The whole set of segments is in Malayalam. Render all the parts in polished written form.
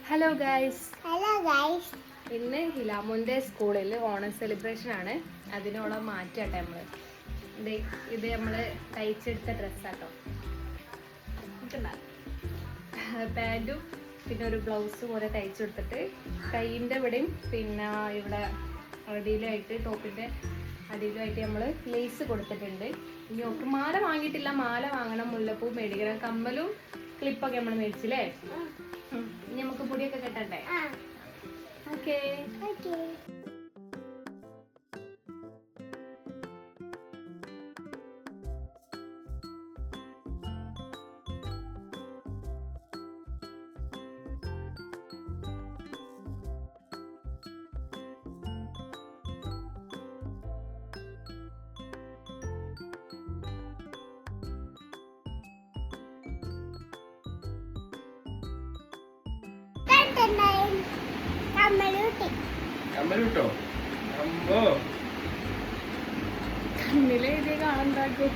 Hello guys. ഇന്ന് ഹിലാമുൻ്റെ സ്കൂളിൽ ഓണം സെലിബ്രേഷൻ ആണ്. അതിനോളം മാറ്റാട്ടെ നമ്മൾ ഇത് നമ്മൾ തയ്ച്ചെടുത്ത ഡ്രസ്സാട്ടോ. പാൻറ്റും പിന്നെ ഒരു ബ്ലൗസും പോലെ തയ്ച്ചെടുത്തിട്ട് കൈയിൻ്റെ ഇവിടെയും പിന്നെ ഇവിടെ അടിയിലായിട്ട് ടോപ്പിൻ്റെ അടിയിലുമായിട്ട് നമ്മൾ ലേസ് കൊടുത്തിട്ടുണ്ട്. ഇനി ഒക്കെ മാല വാങ്ങിയിട്ടില്ല, മാല വാങ്ങണം, മുല്ലപ്പൂ മേടിക്കണം, കമ്മലും ക്ലിപ്പൊക്കെ നമ്മൾ മേടിച്ചില്ലേ. ഇനി നമുക്ക് പൊടിയൊക്കെ കെട്ടണ്ടേ? ഓക്കേ. കമ്മലൂട്ടോ അമ്പോ കണ്ണിലെ ഇതേ കാണണ്ടാക്കും.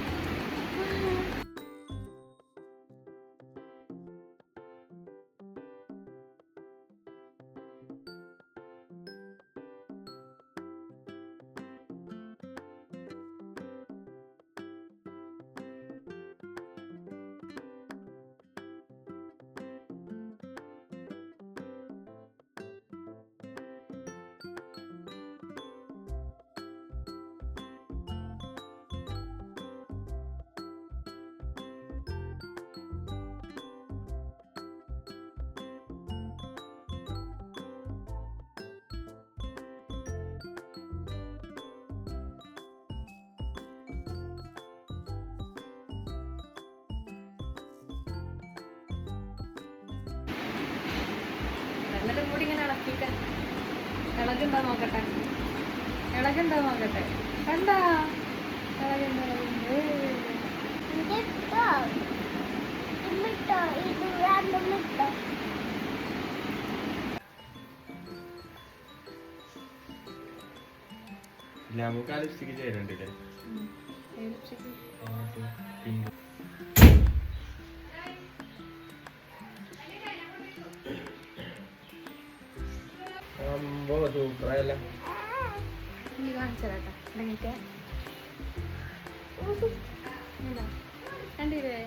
എന്നിട്ട് കൂടി ഇങ്ങനെ ഇളക്കിയിട്ട് ഇളകുണ്ടോ നോക്കട്ടെ, ഇളകുണ്ടോ നോക്കട്ടെ. കണ്ടാ നമുക്ക് ആ ലിപ്സ്റ്റിക്ക് ചേരണ്ടില്ലേ? അമ്പോ സൂപ്പറായല്ല. കാണിച്ചേരാട്ടോ കണ്ടില്ലേ?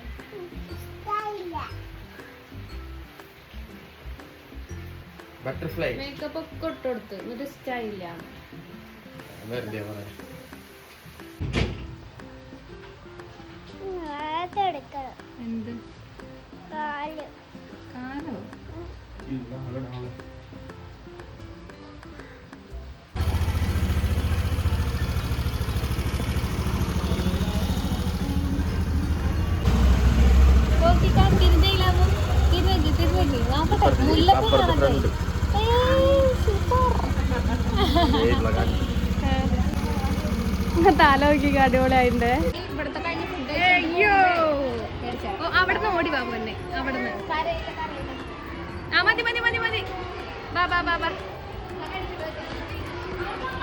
ബട്ടർഫ്ലൈ മേക്കപ്പ് ഒക്കെ ഇട്ടുകൊടുത്ത് എന്നിട്ട് സ്റ്റൈലില്ല. വെറുതെ പറയാം. എന്ത് കാലോ? തലോക്കി അടിപൊളിയായിട്ടുണ്ട്. അയ്യോ അവിടുന്ന് ഓടി വാ പൊന്നെ, അവിടുന്ന്. ആ മതി മതി മതി മതി. ബാ ബാ ബാ ബാ.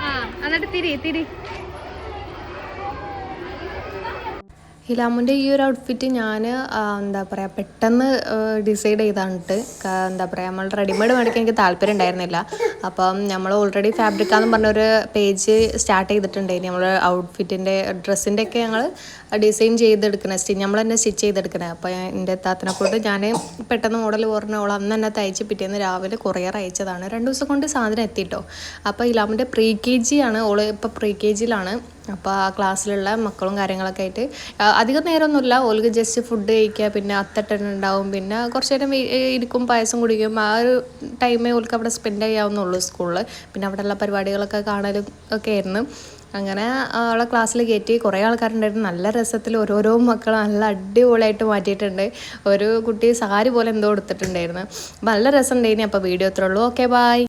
ആ എന്നിട്ട് തിരി. ഹിലാമുൻ്റെ ഈ ഒരു ഔട്ട്ഫിറ്റ് ഞാൻ എന്താ പറയുക പെട്ടെന്ന് ഡിസൈഡ് ചെയ്താണിട്ട്. എന്താ പറയുക നമ്മൾ റെഡിമെയ്ഡ് മേടിക്കാൻ എനിക്ക് താല്പര്യം ഉണ്ടായിരുന്നില്ല. അപ്പം നമ്മൾ ഓൾറെഡി ഫാബ്രിക്കാന്ന് പറഞ്ഞൊരു പേജ് സ്റ്റാർട്ട് ചെയ്തിട്ടുണ്ടായിരുന്നു. നമ്മൾ ഔട്ട്ഫിറ്റിൻ്റെ ഡ്രസ്സിൻ്റെ ഒക്കെ ഞങ്ങൾ ഡിസൈൻ ചെയ്തെടുക്കണേ, നമ്മൾ തന്നെ സ്റ്റിച്ച് ചെയ്തെടുക്കണേ. അപ്പോൾ എൻ്റെ താത്തനെ കൊണ്ട് ഞാൻ പെട്ടെന്ന് മോഡൽ പറഞ്ഞോളാം അന്ന് തന്നെ തയ്ച്ച് പിറ്റേന്ന് രാവിലെ കൊറിയർ അയച്ചതാണ്. 2 ദിവസം കൊണ്ട് സാധനം എത്തിയിട്ടോ. അപ്പോൾ ഹിലാമിൻ്റെ pre-KG ആണ്, ഓള് ഇപ്പോൾ pre-KGയിലാണ്. അപ്പോൾ ആ ക്ലാസ്സിലുള്ള മക്കളും കാര്യങ്ങളൊക്കെ ആയിട്ട് അധികം നേരമൊന്നുമില്ല. ഓൾക്ക് ജസ്റ്റ് ഫുഡ് കഴിക്കുക, പിന്നെ അത്തട്ടുണ്ടാവും, പിന്നെ കുറച്ച് നേരം ഇരിക്കും, പായസം കുടിക്കും. ആ ഒരു ടൈമേ ഓൾക്ക് അവിടെ സ്പെൻഡ് ചെയ്യാവുന്നുള്ളൂ സ്കൂളിൽ. പിന്നെ അവിടെയുള്ള പരിപാടികളൊക്കെ കാണലും ഒക്കെ ആയിരുന്നു. അങ്ങനെ അവളെ ക്ലാസ്സിൽ കയറ്റി. കുറേ ആൾക്കാരുണ്ടായിരുന്നു. നല്ല രസത്തിൽ ഓരോരോ മക്കൾ നല്ല അടിപൊളിയായിട്ട് മാറ്റിയിട്ടുണ്ട്. ഒരു കുട്ടി സാരി പോലെ എന്തോ കൊടുത്തിട്ടുണ്ടായിരുന്നു. അപ്പോൾ നല്ല രസമുണ്ടായിനി. അപ്പോൾ വീഡിയോ ഇത്രേ ഉള്ളൂ. Okay bye.